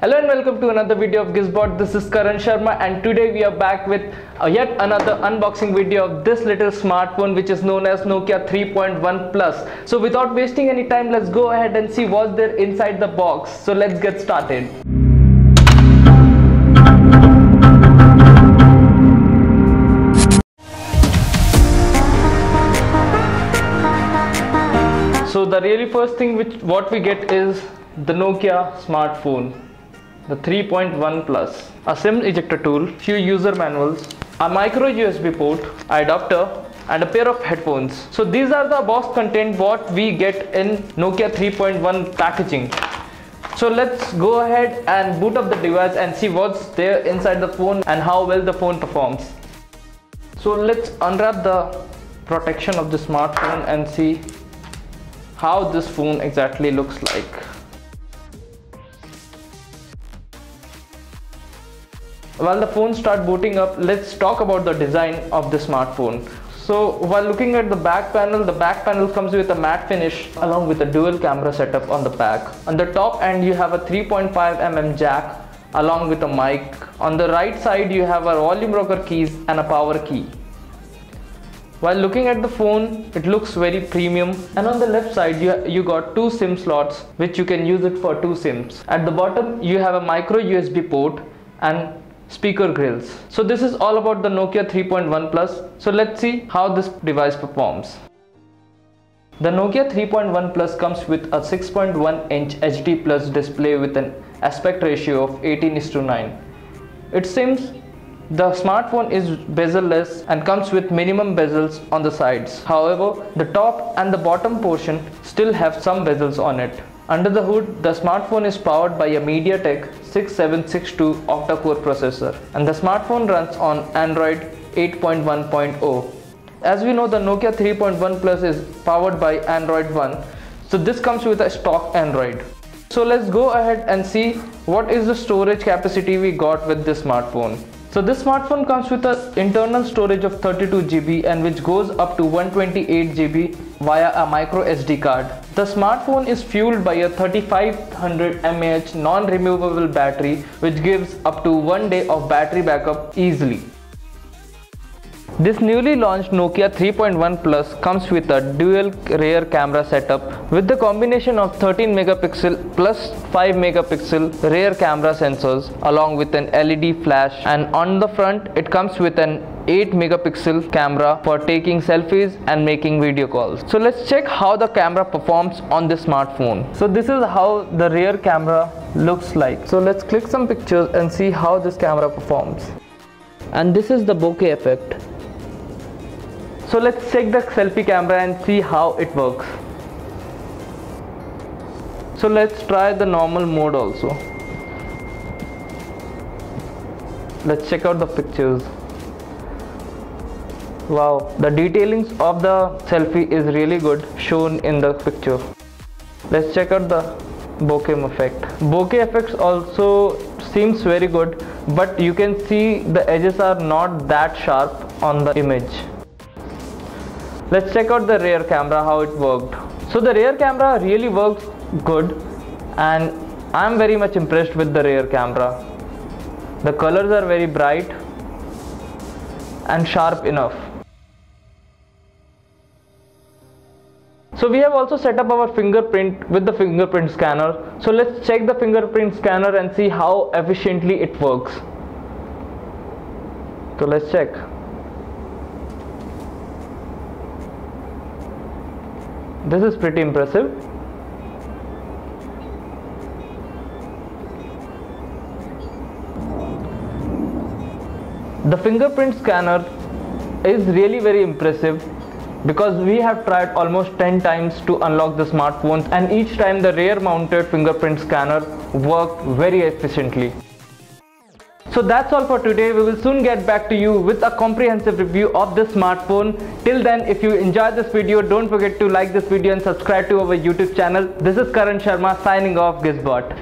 Hello and welcome to another video of Gizbot. This is Karan Sharma and today we are back with yet another unboxing video of this little smartphone which is known as Nokia 3.1 Plus. So without wasting any time, let's go ahead and see what's there inside the box. So let's get started. So the really first thing what we get is the Nokia smartphone, the 3.1 Plus, a SIM ejector tool, few user manuals, a micro USB port, adapter, and a pair of headphones. So these are the box content what we get in Nokia 3.1 packaging. So let's go ahead and boot up the device and see what's there inside the phone and how well the phone performs. So let's unwrap the protection of the smartphone and see how this phone exactly looks like. While the phone starts booting up, let's talk about the design of the smartphone. So while looking at the back panel comes with a matte finish along with a dual camera setup on the back. On the top end you have a 3.5mm jack along with a mic. On the right side you have a volume rocker keys and a power key. While looking at the phone, it looks very premium, and on the left side you got two SIM slots which you can use it for two SIMs. At the bottom you have a micro USB port and speaker grills. So this is all about the Nokia 3.1 Plus. So let's see how this device performs. The Nokia 3.1 Plus comes with a 6.1-inch HD Plus display with an aspect ratio of 18:9. It seems the smartphone is bezel-less and comes with minimum bezels on the sides. However, the top and the bottom portion still have some bezels on it. Under the hood, the smartphone is powered by a MediaTek 6762 octa-core processor, and the smartphone runs on Android 8.1.0. As we know, the Nokia 3.1 Plus is powered by Android 1, so this comes with a stock Android. So let's go ahead and see what is the storage capacity we got with this smartphone. So this smartphone comes with an internal storage of 32 GB and which goes up to 128 GB via a micro SD card. The smartphone is fueled by a 3500 mAh non-removable battery which gives up to 1 day of battery backup easily. This newly launched Nokia 3.1 Plus comes with a dual rear camera setup with the combination of 13 megapixel plus 5 megapixel rear camera sensors along with an LED flash, and on the front it comes with an 8 megapixel camera for taking selfies and making video calls. So let's check how the camera performs on this smartphone. So this is how the rear camera looks like. So let's click some pictures and see how this camera performs. And this is the bokeh effect. So let's check the selfie camera and see how it works. So let's try the normal mode also. Let's check out the pictures. Wow, the detailings of the selfie is really good shown in the picture. Let's check out the bokeh effect. Bokeh effects also seems very good, but you can see the edges are not that sharp on the image. Let's check out the rear camera, how it worked. So the rear camera really works good and I'm very much impressed with the rear camera. The colors are very bright and sharp enough. So we have also set up our fingerprint with the fingerprint scanner. So let's check the fingerprint scanner and see how efficiently it works. So let's check. This is pretty impressive. The fingerprint scanner is really very impressive because we have tried almost 10 times to unlock the smartphone and each time the rear mounted fingerprint scanner worked very efficiently. So that's all for today. We will soon get back to you with a comprehensive review of this smartphone. Till then, if you enjoyed this video, don't forget to like this video and subscribe to our YouTube channel. This is Karan Sharma signing off, Gizbot.